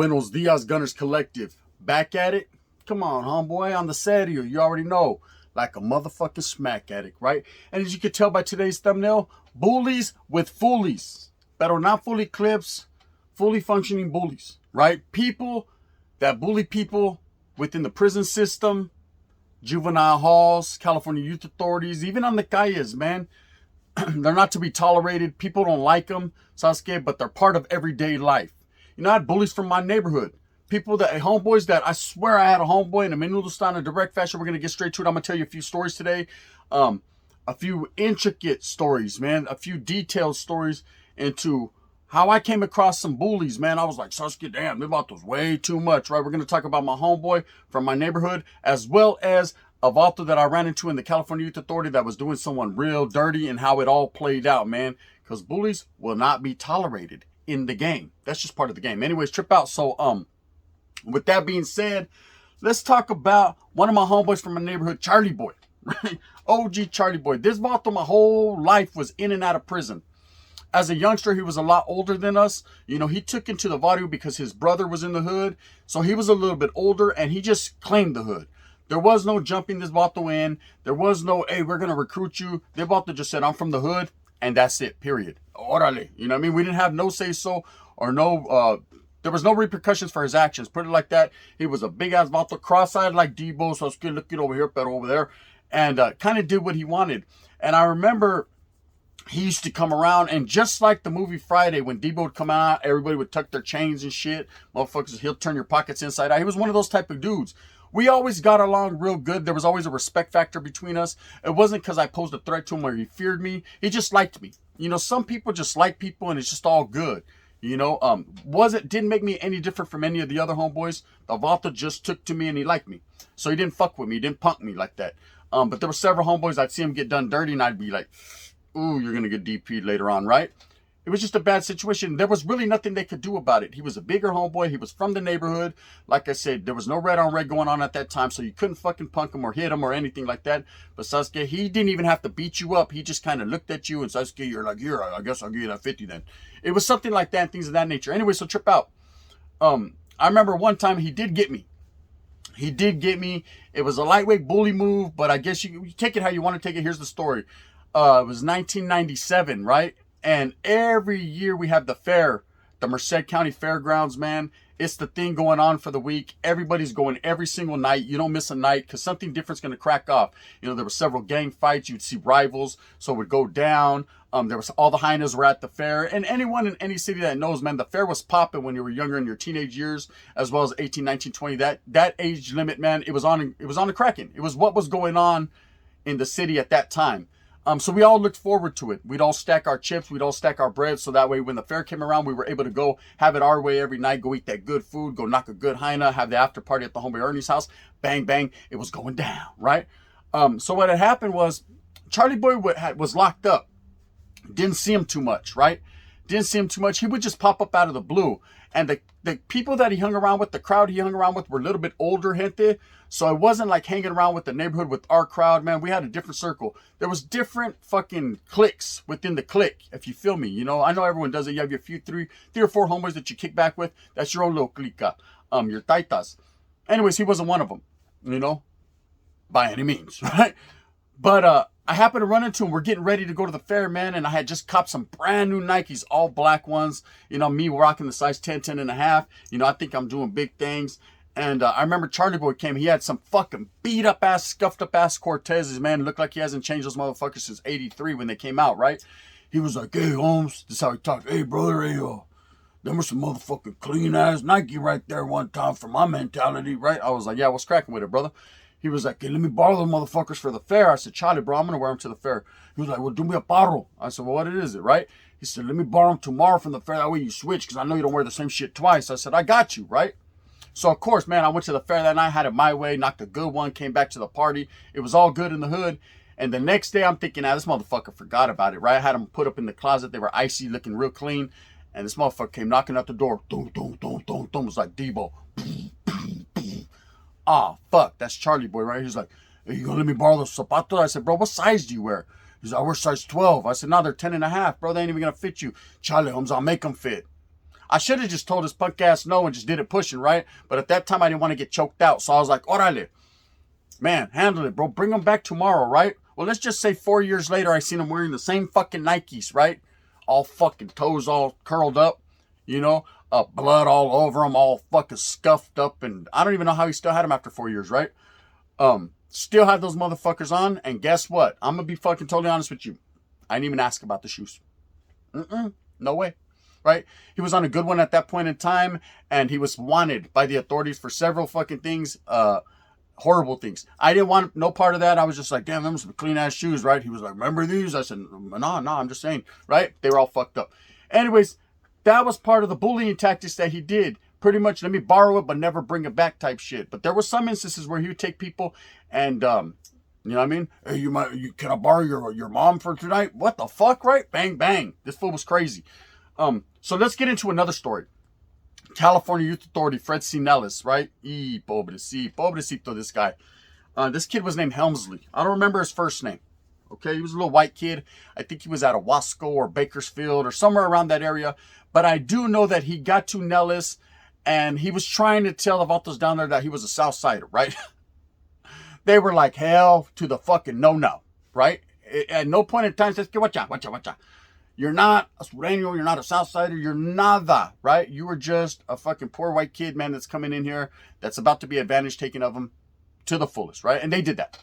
Buenos Dias Gunners Collective. Back at it. Come on, homeboy, on the serio. You already know. Like a motherfucking smack addict, right? And as you can tell by today's thumbnail, bullies with foolies. Pero not fully clips, fully functioning bullies, right? People that bully people within the prison system, juvenile halls, California youth authorities, even on the calles, man. They're not to be tolerated. People don't like them, Sasuke, but they're part of everyday life. You know, I had bullies from my neighborhood. People that, homeboys that, I swear I had a homeboy in a menudo style in a direct fashion. We're going to get straight to it. I'm going to tell you a few stories today. A few intricate stories, man. A few detailed stories into how I came across some bullies, man. I was like, Sasuke, damn, this vato was way too much, right? We're going to talk about my homeboy from my neighborhood, as well as a vato that I ran into in the California Youth Authority that was doing someone real dirty and how it all played out, man. Because bullies will not be tolerated in the game. That's just part of the game. Anyways, trip out. So, with that being said, let's talk about one of my homeboys from my neighborhood, Charlie Boy, right? OG Charlie Boy. This vato my whole life was in and out of prison. As a youngster, he was a lot older than us. You know, he took into the barrio because his brother was in the hood. So he was a little bit older and he just claimed the hood. There was no jumping this vato in. There was no, hey, we're going to recruit you. This vato just said, I'm from the hood. And that's it, period. Orale. You know what I mean? We didn't have no say-so or no, there was no repercussions for his actions. Put it like that. He was a big-ass vato, cross-eyed like Debo. So I was looking over here, but over there. And kind of did what he wanted. And I remember he used to come around, and just like the movie Friday, when Debo would come out, everybody would tuck their chains and shit. Motherfuckers, he'll turn your pockets inside out. He was one of those type of dudes. We always got along real good. There was always a respect factor between us. It wasn't because I posed a threat to him or he feared me. He just liked me. You know, some people just like people and it's just all good. You know, didn't make me any different from any of the other homeboys. The vato just took to me and he liked me. So he didn't fuck with me. He didn't punk me like that. But there were several homeboys, I'd see him get done dirty and I'd be like, ooh, you're going to get DP'd later on, right? It was just a bad situation. There was really nothing they could do about it. He was a bigger homeboy. He was from the neighborhood. Like I said, there was no red on red going on at that time, so you couldn't fucking punk him or hit him or anything like that. But Sasuke, he didn't even have to beat you up. He just kind of looked at you and Sasuke, you're like, here, I guess I'll give you that 50 then. It was something like that and things of that nature. Anyway, so trip out. I remember one time he did get me. He did get me. It was a lightweight bully move, but I guess you take it how you want to take it. Here's the story. It was 1997, right? And every year we have the fair, the Merced County Fairgrounds, man. It's the thing going on for the week. Everybody's going every single night. You don't miss a night because something different's going to crack off. You know, there were several gang fights. You'd see rivals, so it would go down. There was all the hyenas were at the fair. And anyone in any city that knows, man, the fair was popping when you were younger in your teenage years, as well as 18, 19, 20. That age limit, man, it was on the cracking. It was what was going on in the city at that time. So we all looked forward to it. We'd all stack our chips. We'd all stack our bread. So that way, when the fair came around, we were able to go have it our way every night, go eat that good food, go knock a good hyena, have the after party at the Homeboy Ernie's house. Bang, bang. It was going down, right? So what had happened was Charlie Boy was locked up. Didn't see him too much, right? Didn't see him too much. He would just pop up out of the blue. And the people that he hung around with, the crowd he hung around with were a little bit older gente. So it wasn't like hanging around with the neighborhood with our crowd, man. We had a different circle. There was different fucking cliques within the clique, if you feel me. You know, I know everyone does it. You have your three or four homeboys that you kick back with. That's your own little clica, your taitas. Anyways, he wasn't one of them, you know, by any means, right? But I happened to run into him. We're getting ready to go to the fair, man. And I had just copped some brand new Nikes, all black ones. You know, me rocking the size 10, 10 and a half. You know, I think I'm doing big things. And I remember Charlie Boy came. He had some fucking beat up ass, scuffed up ass Cortezes, man. Looked like he hasn't changed those motherfuckers since 83 when they came out, right? He was like, hey, Holmes. This is how he talked. Hey, brother, hey, them were some motherfucking clean ass Nike right there one time for my mentality, right? I was like, yeah, what's cracking with it, brother? He was like, hey, let me borrow those motherfuckers for the fair. I said, Charlie, bro, I'm going to wear them to the fair. He was like, well, do me a paro. I said, well, what is it, right? He said, let me borrow them tomorrow from the fair. That way you switch because I know you don't wear the same shit twice. I said, I got you, right? So, of course, man, I went to the fair that night, had it my way, knocked a good one, came back to the party. It was all good in the hood. And the next day, I'm thinking, this motherfucker forgot about it, right? I had them put up in the closet. They were icy, looking real clean. And this motherfucker came knocking at the door. Dum, dum, dum, dum, dum. It was like Debo. Fuck, that's Charlie Boy, right? He's like, hey, you gonna let me borrow those zapatos? I said, bro, what size do you wear? He's like, I wear size 12. I said, no, they're 10 and a half, bro. They ain't even gonna fit you. Charlie Holmes, I'll make them fit. I should have just told his punk ass no and just did it pushing, right? But at that time, I didn't want to get choked out. So I was like, orale, man, handle it, bro. Bring him back tomorrow, right? Well, let's just say 4 years later, I seen him wearing the same fucking Nikes, right? All fucking toes all curled up, you know, blood all over him, all fucking scuffed up. And I don't even know how he still had them after 4 years, right? Still had those motherfuckers on. And guess what? I'm going to be fucking totally honest with you. I didn't even ask about the shoes. No way. Right? He was on a good one at that point in time, and he was wanted by the authorities for several fucking things, horrible things. I didn't want no part of that. I was just like, damn, them some clean ass shoes, right? He was like, remember these? I said, no, I'm just saying, right? They were all fucked up. Anyways, that was part of the bullying tactics that he did. Pretty much, let me borrow it, but never bring it back type shit. But there were some instances where he would take people and, you know what I mean? Hey, can I borrow your mom for tonight? What the fuck, right? Bang, bang. This fool was crazy. So let's get into another story. California Youth Authority, Fred C. Nellis, right? Pobrecito, this guy. This kid was named Helmsley. I don't remember his first name. Okay, he was a little white kid. I think he was out of Wasco or Bakersfield or somewhere around that area. But I do know that he got to Nellis and he was trying to tell the vatos down there that he was a South Sider, right? They were like, hell to the fucking no, right? At no point in time says, watcha. You're not a Sureño, you're not a Southsider, you're nada, right? You were just a fucking poor white kid, man, that's coming in here, that's about to be advantage taken of him to the fullest, right? And they did that.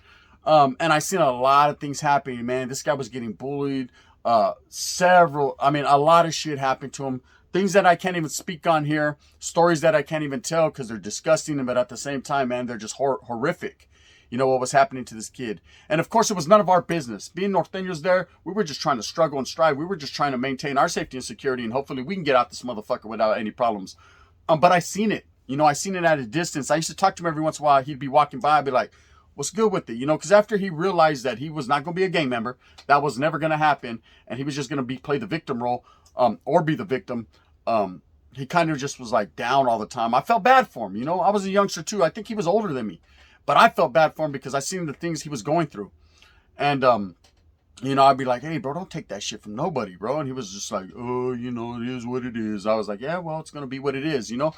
And I seen a lot of things happening, man. This guy was getting bullied. A lot of shit happened to him. Things that I can't even speak on here. Stories that I can't even tell because they're disgusting, but at the same time, man, they're just horrific. You know what was happening to this kid. And of course, it was none of our business. Being Norteños there, we were just trying to struggle and strive. We were just trying to maintain our safety and security, and hopefully we can get out this motherfucker without any problems. But I seen it. You know, I seen it at a distance. I used to talk to him every once in a while. He'd be walking by. I'd be like, what's good with it? You know, because after he realized that he was not going to be a gang member, that was never going to happen, and he was just going to play the victim role or be the victim, he kind of just was like down all the time. I felt bad for him. You know, I was a youngster too. I think he was older than me. But I felt bad for him because I seen the things he was going through. And, you know, I'd be like, hey, bro, don't take that shit from nobody, bro. And he was just like, oh, you know, it is what it is. I was like, yeah, well, it's going to be what it is, you know.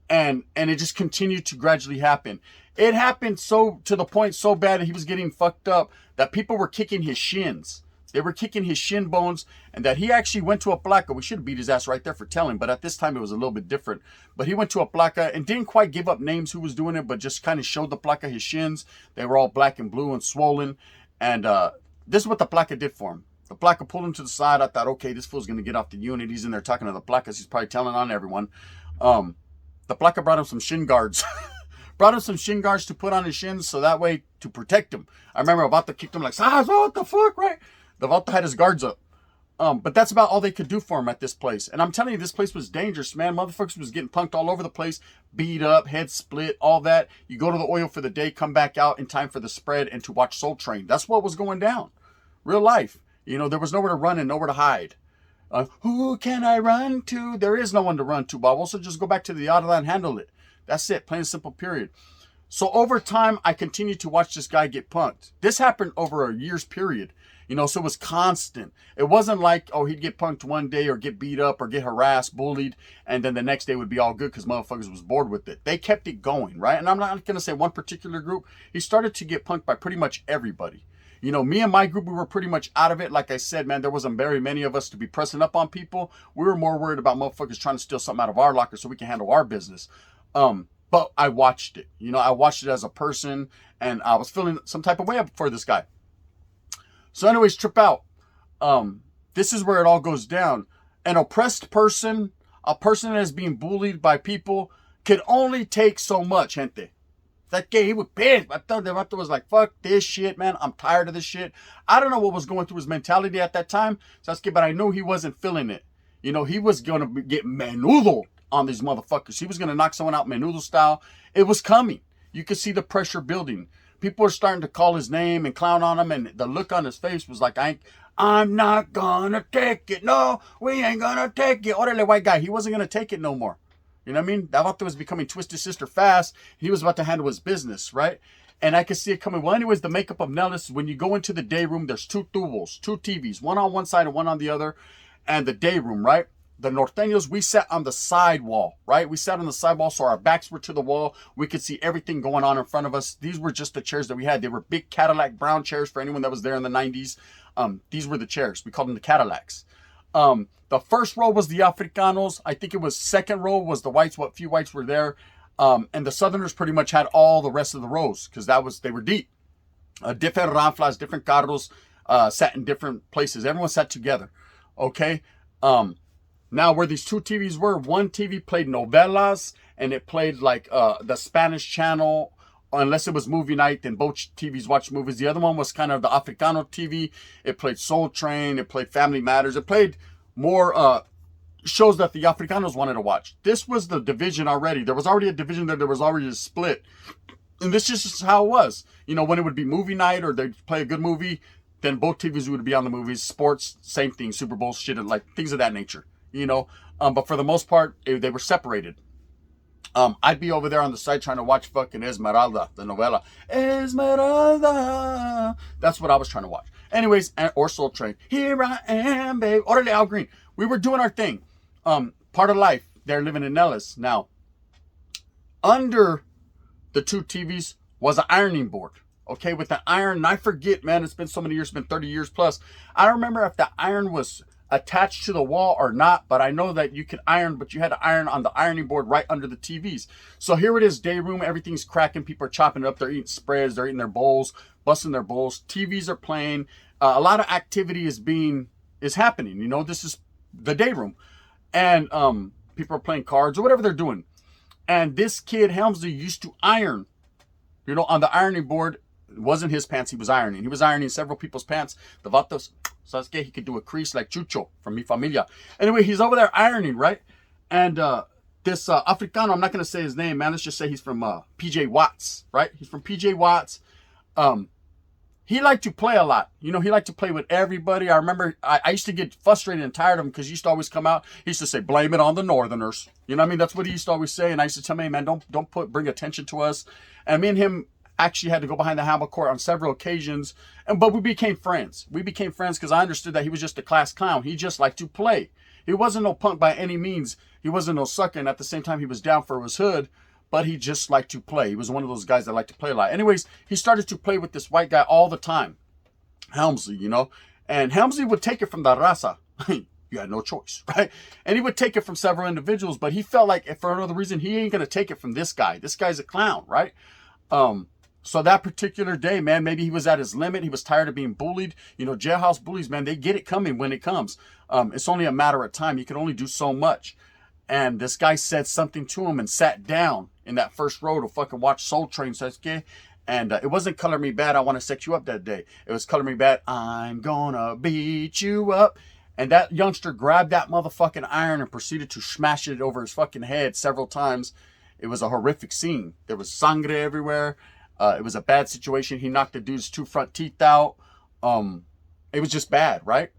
And it just continued to gradually happen. It happened so to the point so bad that he was getting fucked up that people were kicking his shins. They were kicking his shin bones, and that he actually went to a Plaque. We should have beat his ass right there for telling, but at this time it was a little bit different. But he went to a Plaque and didn't quite give up names who was doing it, but just kind of showed the Plaque his shins. They were all black and blue and swollen. And this is what the Plaque did for him. The Plaque pulled him to the side. I thought, okay, this fool's going to get off the unit. He's in there talking to the Plaque. He's probably telling on everyone. The Plaque brought him some shin guards. Brought him some shin guards to put on his shins so that way to protect him. I remember Vato kicked him like, what the fuck, right? The Vato had his guards up. But that's about all they could do for him at this place. And I'm telling you, this place was dangerous, man. Motherfuckers was getting punked all over the place, beat up, head split, all that. You go to the oil for the day, come back out in time for the spread and to watch Soul Train. That's what was going down. Real life. You know, there was nowhere to run and nowhere to hide. Who can I run to? There is no one to run to, Bob. Also, just go back to the auto and handle it. That's it. Plain and simple, period. So over time, I continued to watch this guy get punked. This happened over a year's period. You know, so it was constant. It wasn't like, oh, he'd get punked one day or get beat up or get harassed, bullied, and then the next day would be all good because motherfuckers was bored with it. They kept it going, right? And I'm not going to say one particular group. He started to get punked by pretty much everybody. You know, me and my group, we were pretty much out of it. Like I said, man, there wasn't very many of us to be pressing up on people. We were more worried about motherfuckers trying to steal something out of our locker so we can handle our business. But I watched it. You know, I watched it as a person, and I was feeling some type of way for this guy. So anyways, trip out. This is where it all goes down. An oppressed person, a person that is being bullied by people, can only take so much, gente. That guy, he was pissed. I thought the vato was like, fuck this shit, man. I'm tired of this shit. I don't know what was going through his mentality at that time, but I know he wasn't feeling it. You know, he was going to get menudo on these motherfuckers. He was going to knock someone out menudo style. It was coming. You could see the pressure building. People were starting to call his name and clown on him, and the look on his face was like, I'm not gonna take it. No, we ain't gonna take it. Orale, white guy. He wasn't gonna take it no more. You know what I mean? That vato was becoming Twisted Sister fast. He was about to handle his business, right? And I could see it coming. Well, anyways, the makeup of Nellis, when you go into the day room, there's two tubos, two TVs, one on one side and one on the other. And the day room, right? the norteños, we sat on the side wall, right? We sat on the side wall, so our backs were to the wall. We could see everything going on in front of us. These were just the chairs that we had. They were big Cadillac brown chairs for anyone that was there in the 90s. These were the chairs. We called them the Cadillacs. The first row was the Africanos. I think it was second row was the whites, what few whites were there. And the Southerners pretty much had all the rest of the rows because they were deep. Different ranflas, different carros, sat in different places. Everyone sat together. Okay. Now where these two TVs were, one TV played novelas and it played like the Spanish channel. Unless it was movie night, then both TVs watched movies. The other one was kind of the Africano TV. It played Soul Train. It played Family Matters. It played more shows that the Africanos wanted to watch. This was the division already. There was already a division there. There was already a split. And this is just how it was. You know, when it would be movie night or they'd play a good movie, then both TVs would be on the movies. Sports, same thing. Super Bowl, shit, like things of that nature. You know, but for the most part, they were separated. I'd be over there on the side trying to watch fucking Esmeralda, the novela. Esmeralda. That's what I was trying to watch. Anyways, or Soul Train. Here I am, babe. Orderly Al Green. We were doing our thing. Part of life. They're living in Nellis. Now, under the two TVs was an ironing board. Okay, with the iron. And I forget, man, it's been so many years. It's been 30 years plus. I don't remember if the iron was attached to the wall or not, but I know that you could iron, but you had to iron on the ironing board right under the TVs. So here it is, day room, everything's cracking, people are chopping it up, they're eating spreads, they're eating their bowls, busting their bowls, TVs are playing, a lot of activity is happening, you know, this is the day room, and people are playing cards or whatever they're doing, and this kid Helmsley used to iron, you know, on the ironing board. It wasn't his pants he was ironing several people's pants. The vatos, Sasuke, he could do a crease like Chucho from Mi Familia. Anyway, he's over there ironing, right? And this Africano, I'm not going to say his name, man. Let's just say he's from PJ Watts, right? He's from PJ Watts. He liked to play a lot. You know, he liked to play with everybody. I remember I used to get frustrated and tired of him because he used to always come out. He used to say, blame it on the Northerners. You know what I mean? That's what he used to always say. And I used to tell him, hey, man, don't bring attention to us. And me and him actually had to go behind the handball court on several occasions, but we became friends. We became friends because I understood that he was just a class clown. He just liked to play. He wasn't no punk by any means. He wasn't no sucker, and at the same time, he was down for his hood, but he just liked to play. He was one of those guys that liked to play a lot. Anyways, he started to play with this white guy all the time, Helmsley, you know, and Helmsley would take it from the raza. You had no choice, right? And he would take it from several individuals, but he felt like, if for another reason, he ain't going to take it from this guy. This guy's a clown, right? So that particular day, man, maybe he was at his limit. He was tired of being bullied. You know, jailhouse bullies, man, they get it coming when it comes. It's only a matter of time. You can only do so much. And this guy said something to him and sat down in that first row to fucking watch Soul Train, Sasuke. And it wasn't Color Me Bad, I Want to Sex You Up that day. It was Color Me Bad, I'm gonna beat you up. And that youngster grabbed that motherfucking iron and proceeded to smash it over his fucking head several times. It was a horrific scene. There was sangre everywhere. It was a bad situation. He knocked the dude's 2 front teeth out. It was just bad, right?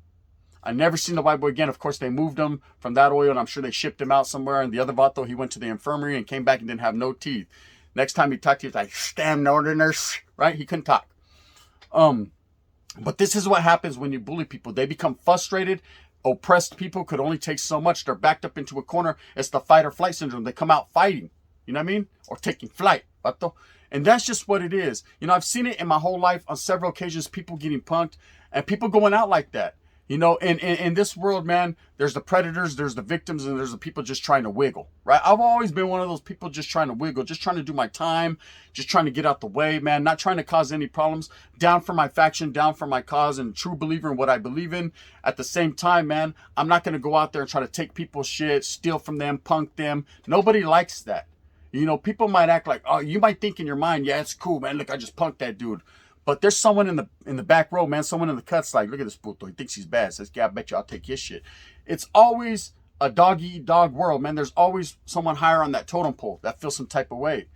I never seen the white boy again. Of course, they moved him from that oil, and I'm sure they shipped him out somewhere. And the other vato, he went to the infirmary and came back and didn't have no teeth. Next time he talked, he was like, "Damn Northerners," right? He couldn't talk. But this is what happens when you bully people. They become frustrated. Oppressed people could only take so much. They're backed up into a corner. It's the fight or flight syndrome. They come out fighting. You know what I mean? Or taking flight, vato. And that's just what it is. You know, I've seen it in my whole life on several occasions, people getting punked and people going out like that. You know, in this world, man, there's the predators, there's the victims, and there's the people just trying to wiggle, right? I've always been one of those people just trying to wiggle, just trying to do my time, just trying to get out the way, man, not trying to cause any problems, down for my faction, down for my cause, and true believer in what I believe in. At the same time, man, I'm not going to go out there and try to take people's shit, steal from them, punk them. Nobody likes that. You know, people might act like, oh, you might think in your mind, yeah, it's cool, man. Look, I just punked that dude. But there's someone in the back row, man. Someone in the cuts like, look at this puto. He thinks he's bad. Says, yeah, I bet you I'll take his shit. It's always a dog-eat-dog world, man. There's always someone higher on that totem pole that feels some type of way.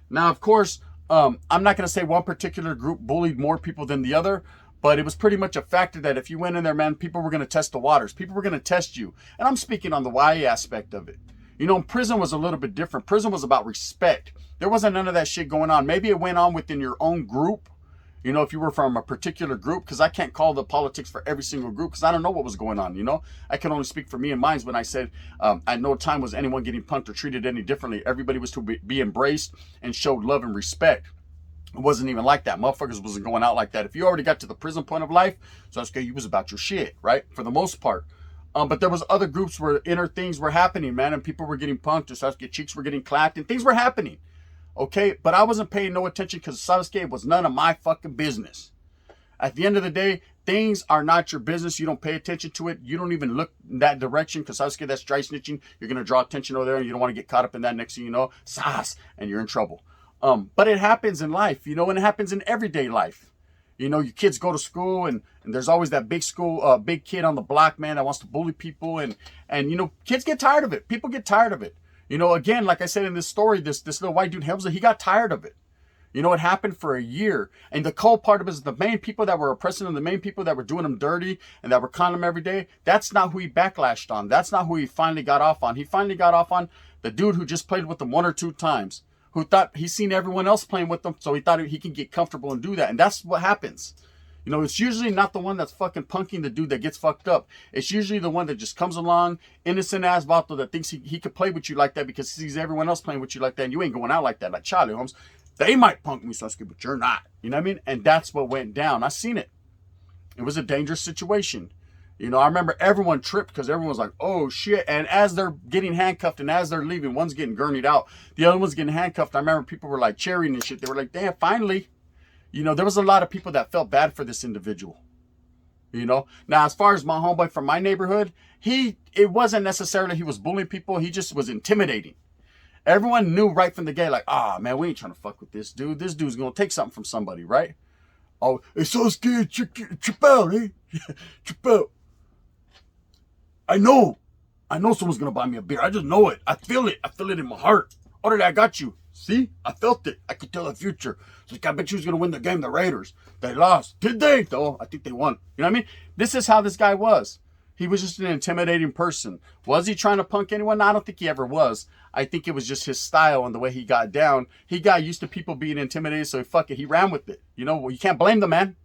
Now, of course, I'm not going to say one particular group bullied more people than the other, but it was pretty much a factor that if you went in there, man, people were going to test the waters. People were going to test you. And I'm speaking on the C.Y.A. aspect of it. You know, prison was a little bit different. Prison was about respect. There wasn't none of that shit going on. Maybe it went on within your own group, You know, if you were from a particular group, because I can't call the politics for every single group because I don't know what was going on, you know. I can only speak for me and mine when I said at no time was anyone getting punked or treated any differently. Everybody was to be embraced and showed love and respect. It wasn't even like that. Motherfuckers wasn't going out like that. If you already got to the prison point of life, so that's okay, you was about your shit, right? For the most part. But there was other groups where inner things were happening, man, and people were getting punked, or Sasuke cheeks were getting clapped, and things were happening. Okay, but I wasn't paying no attention because Sasuke was none of my fucking business. At the end of the day, things are not your business. You don't pay attention to it. You don't even look in that direction because Sasuke, that's dry snitching. You're going to draw attention over there and you don't want to get caught up in that. Next thing you know, Sas, and you're in trouble. But it happens in life, you know, and it happens in everyday life. You know, your kids go to school and there's always that big kid on the block, man, that wants to bully people. And you know, kids get tired of it. People get tired of it. You know, again, like I said in this story, this little white dude, Helmsley, he got tired of it. You know, it happened for a year. And the cold part of it is the main people that were oppressing him, the main people that were doing him dirty and that were conning him every day, that's not who he backlashed on. That's not who he finally got off on. He finally got off on the dude who just played with him 1 or 2 times, who thought he's seen everyone else playing with them, so he thought he can get comfortable and do that. And that's what happens. You know, it's usually not the one that's fucking punking the dude that gets fucked up. It's usually the one that just comes along, innocent ass vato that thinks he could play with you like that because he sees everyone else playing with you like that, and you ain't going out like that, like Charlie Holmes. They might punk me, Sasuke, but you're not. You know what I mean? And that's what went down. I seen it. It was a dangerous situation. You know, I remember everyone tripped because everyone was like, oh shit. And as they're getting handcuffed and as they're leaving, one's getting gurneyed out, the other one's getting handcuffed. I remember people were like cheering and shit. They were like, damn, finally. You know, there was a lot of people that felt bad for this individual. You know, now as far as my homeboy from my neighborhood, it wasn't necessarily he was bullying people. He just was intimidating. Everyone knew right from the gate, like, ah, man, we ain't trying to fuck with this dude. This dude's going to take something from somebody, right? Oh, it's so scared. Trip out, eh? Trip out. I know someone's going to buy me a beer. I just know it. I feel it. I feel it in my heart. Orderly, I got you. See? I felt it. I could tell the future. So I bet you was going to win the game, the Raiders. They lost. Did they? No, I think they won. You know what I mean? This is how this guy was. He was just an intimidating person. Was he trying to punk anyone? No, I don't think he ever was. I think it was just his style and the way he got down. He got used to people being intimidated, so fuck it. He ran with it. You know, well, you can't blame the man.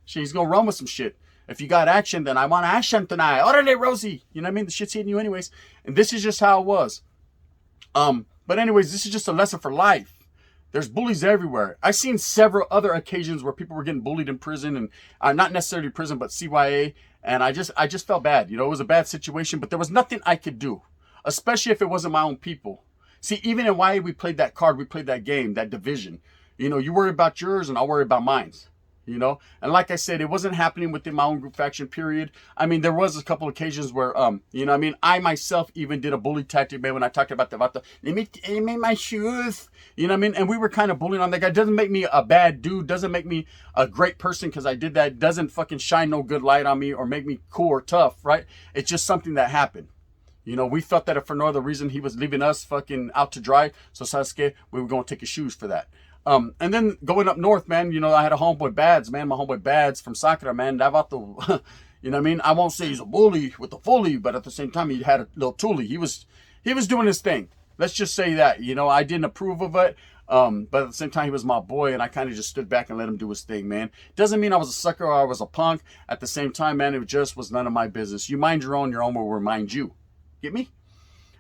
He's going to run with some shit. If you got action, then I want action tonight. Orderly, Rosie. You know what I mean? The shit's hitting you anyways. And this is just how it was. But anyways, this is just a lesson for life. There's bullies everywhere. I've seen several other occasions where people were getting bullied in prison, and not necessarily prison, but C.Y.A. And I just felt bad. You know, it was a bad situation, but there was nothing I could do, especially if it wasn't my own people. See, even in YA, we played that card, we played that game, that division. You know, you worry about yours and I'll worry about mine. You know, and like I said, it wasn't happening within my own group faction period. I mean, there was a couple occasions where, you know, I mean, I myself even did a bully tactic, man, when I talked about let me my shoes, you know what I mean? And we were kind of bullying on that guy. Doesn't make me a bad dude, doesn't make me a great person because I did that. Doesn't fucking shine no good light on me or make me cool or tough, right? It's just something that happened. You know, we felt that if for no other reason he was leaving us fucking out to dry. So Sasuke, we were going to take his shoes for that. And then going up north, man, you know, I had a homeboy Bads, man, my homeboy Bads from Sakura, man. That about the, you know what I mean? I won't say he's a bully with the fully, but at the same time, he had a little toolie. He was doing his thing. Let's just say that, you know, I didn't approve of it. But at the same time, he was my boy, and I kind of just stood back and let him do his thing, man. Doesn't mean I was a sucker or I was a punk. At the same time, man, it just was none of my business. You mind your own will remind you. Get me?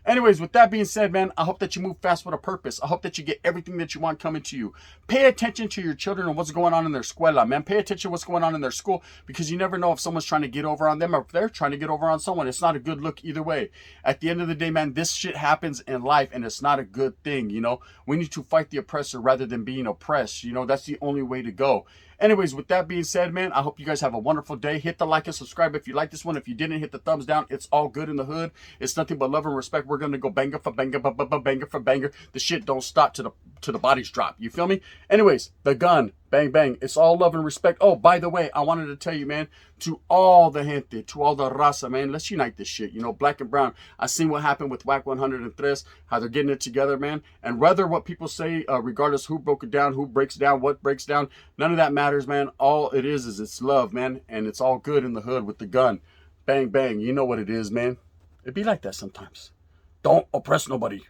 Anyways, with that being said, man, I hope that you move fast with a purpose. I hope that you get everything that you want coming to you. Pay attention to your children and what's going on in their escuela, man. Pay attention to what's going on in their school because you never know if someone's trying to get over on them or if they're trying to get over on someone. It's not a good look either way. At the end of the day, man, this shit happens in life and it's not a good thing, you know. We need to fight the oppressor rather than being oppressed. You know, that's the only way to go. Anyways, with that being said, man, I hope you guys have a wonderful day. Hit the like and subscribe if you like this one. If you didn't, hit the thumbs down. It's all good in the hood. It's nothing but love and respect. We're going to go banger for banger, banger for banger. The shit don't stop to the bodies drop. You feel me? Anyways, the gun. Bang, bang. It's all love and respect. Oh, by the way, I wanted to tell you, man, to all the gente, to all the raza, man, let's unite this shit. You know, black and brown. I seen what happened with WAC 103, how they're getting it together, man. And whether what people say, regardless who broke it down, who breaks down, what breaks down, none of that matters, man. All it is it's love, man. And it's all good in the hood with the gun. Bang, bang. You know what it is, man. It be like that sometimes. Don't oppress nobody.